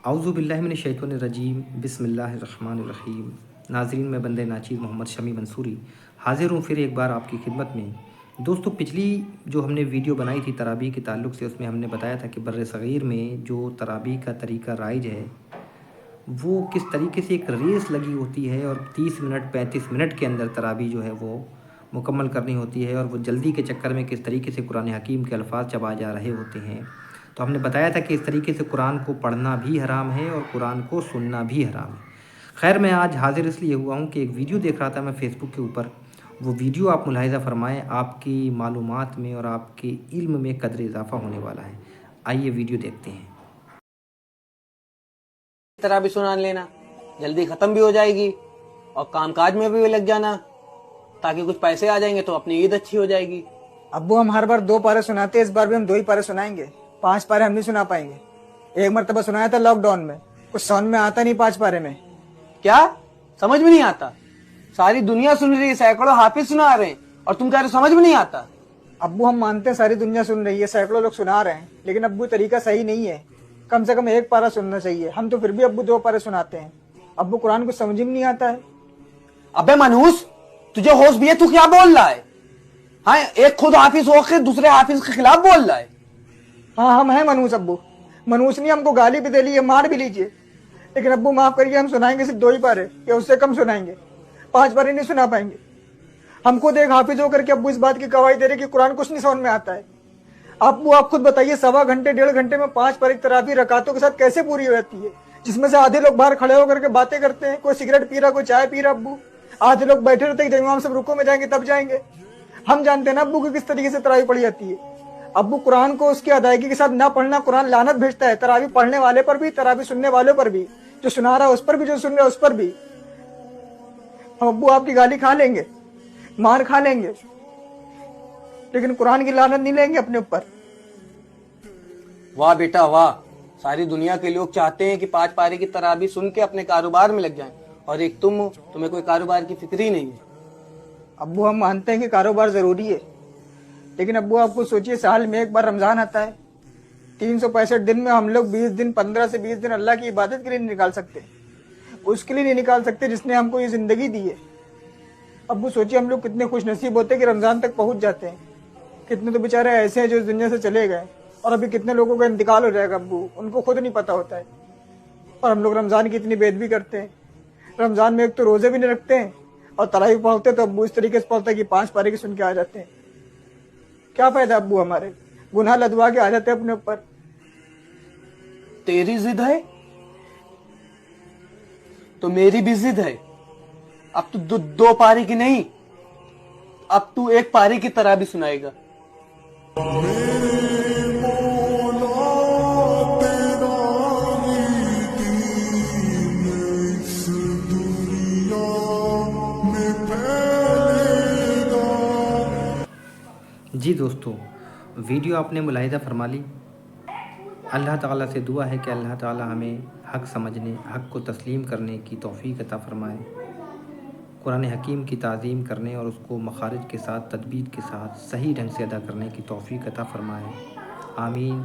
اعوذ باللہ من الشیطان الرجیم، بسم اللہ الرحمن الرحیم۔ ناظرین، میں بندہ ناچیز محمد شمی منصوری حاضر ہوں پھر ایک بار آپ کی خدمت میں۔ دوستو، پچھلی جو ہم نے ویڈیو بنائی تھی تراویح کے تعلق سے، اس میں ہم نے بتایا تھا کہ بر صغیر میں جو تراویح کا طریقہ رائج ہے وہ کس طریقے سے ایک ریس لگی ہوتی ہے اور 30 منٹ 35 منٹ کے اندر تراویح جو ہے وہ مکمل کرنی ہوتی ہے، اور وہ جلدی کے چکر میں کس طریقے سے قرآن حکیم کے الفاظ چبا جا رہے ہوتے ہیں۔ تو ہم نے بتایا تھا کہ اس طریقے سے قرآن کو پڑھنا بھی حرام ہے اور قرآن کو سننا بھی حرام ہے۔ خیر، میں آج حاضر اس لیے ہوا ہوں کہ ایک ویڈیو دیکھ رہا تھا میں فیس بک کے اوپر، وہ ویڈیو آپ ملاحظہ فرمائیں، آپ کی معلومات میں اور آپ کے علم میں قدر اضافہ ہونے والا ہے۔ آئیے ویڈیو دیکھتے ہیں۔ طرح بھی سنا لینا، جلدی ختم بھی ہو جائے گی اور کام کاج میں بھی لگ جانا تاکہ کچھ پیسے آ جائیں گے تو اپنی عید اچھی ہو جائے گی۔ ابو ہم ہر بار 2 پارے سناتے ہیں، اس بار بھی ہم 2 ہی پارے سنائیں گے، 5 پارے ہم نہیں سنا پائیں گے۔ ایک مرتبہ سنایا تھا لاک ڈاؤن میں، کچھ سمجھ میں آتا نہیں 5 پارے میں۔ کیا سمجھ میں نہیں آتا؟ ساری دنیا سن رہی ہے، سینکڑوں حافظ سنا رہے ہیں اور تم کہہ رہے ہو سمجھ میں نہیں آتا؟ ابو ہم مانتے ہیں ساری دنیا سن رہی ہے، سینکڑوں لوگ سنا رہے ہیں، لیکن ابو طریقہ صحیح نہیں ہے، کم سے کم 1 پارا سننا چاہیے۔ ہم تو پھر بھی ابو 2 پارے سناتے ہیں۔ ابو قرآن کو سمجھ میں نہیں آتا ہے۔ ابے منحوس، تجھے ہوش بھی ہے؟ تو کیا بول رہا ہے؟ ہاں، ایک خود حافظ ہو کے دوسرے حافظ کے خلاف بول رہا ہے۔ ہاں ہم ہیں منحوس ابو، منحوس نہیں، ہم کو گالی بھی دے لیے، مار بھی لیجیے، لیکن ابو معاف کریے، ہم سنائیں گے صرف 2 ہی پارے یا اس سے کم سنائیں گے، 5 پارے نہیں سنا پائیں گے۔ ہم خود ایک حافظ ہو کر کے ابو اس بات کی گواہی دے رہے کہ قرآن کچھ نہیں سمجھ میں آتا ہے۔ ابو آپ خود بتائیے، 1.25 گھنٹے 1.5 گھنٹے میں 5 پارے تراویح رکعتوں کے ساتھ کیسے پوری ہو جاتی ہے، جس میں سے آدھے لوگ باہر کھڑے ہو کر کے باتیں کرتے ہیں، کوئی سگریٹ پی رہا، کوئی چائے پی رہا، ابو آدھے لوگ بیٹھے رہتے ہیں کہ جب امام صاحب رکوع میں جائیں گے تب جائیں گے۔ ہم جانتے ہیں نا ابو کہ کس طریقے سے تراویح پڑھی جاتی ہے۔ ابو قرآن کو اس کی ادائیگی کے ساتھ نہ پڑھنا، قرآن لعنت بھیجتا ہے، تراویح پڑھنے والے پر بھی، تراویح سننے والوں پر بھی، جو سنا رہا ہے اس پر بھی، جو سن رہا ہے اس پر بھی۔ ہم ابو آپ کی گالی کھا لیں گے، مار کھا لیں گے، لیکن قرآن کی لعنت نہیں لیں گے اپنے اوپر۔ واہ بیٹا واہ، ساری دنیا کے لوگ چاہتے ہیں کہ 5 پارے کی تراویح سن کے اپنے کاروبار میں لگ جائیں، اور ایک تمہیں کوئی کاروبار کی فکر ہی نہیں ہے۔ ابو ہم مانتے ہیں کہ کاروبار ضروری ہے، لیکن ابو آپ کو سوچئے، سال میں ایک بار رمضان آتا ہے، 365 دن میں ہم لوگ 20 دن 15 سے 20 دن اللہ کی عبادت کے لیے نہیں نکال سکتے، اس کے لیے نہیں نکال سکتے جس نے ہم کو یہ زندگی دی ہے۔ ابو سوچئے ہم لوگ کتنے خوش نصیب ہوتے ہیں کہ رمضان تک پہنچ جاتے ہیں، کتنے تو بیچارے ایسے ہیں جو اس دنیا سے چلے گئے، اور ابھی کتنے لوگوں کا انتقال ہو جائے گا ابو، ان کو خود نہیں پتا ہوتا ہے، اور ہم لوگ رمضان کی اتنی بے ادبی کرتے ہیں۔ رمضان میں ایک تو روزے بھی نہیں رکھتے ہیں، اور تراویح پڑھتے تو ابو اس طریقے سے پڑھتا ہے کہ 5 پارے کی سن کے آ جاتے ہیں۔ کیا فائدہ ابو، ہمارے گناہ لدوا کے آ جاتے ہیں اپنے اوپر۔ تیری ضد ہے تو میری بھی ضد ہے۔ اب تو 2 پارے کی نہیں، اب تو 1 پارے کی تراویح سنائے گا۔ جی دوستو، ویڈیو آپ نے ملاحظہ فرما لی۔ اللہ تعالیٰ سے دعا ہے کہ اللہ تعالیٰ ہمیں حق سمجھنے، حق کو تسلیم کرنے کی توفیق عطا فرمائے، قرآن حکیم کی تعظیم کرنے اور اس کو مخارج کے ساتھ، تدبیر کے ساتھ صحیح ڈھنگ سے ادا کرنے کی توفیق عطا فرمائے، آمین۔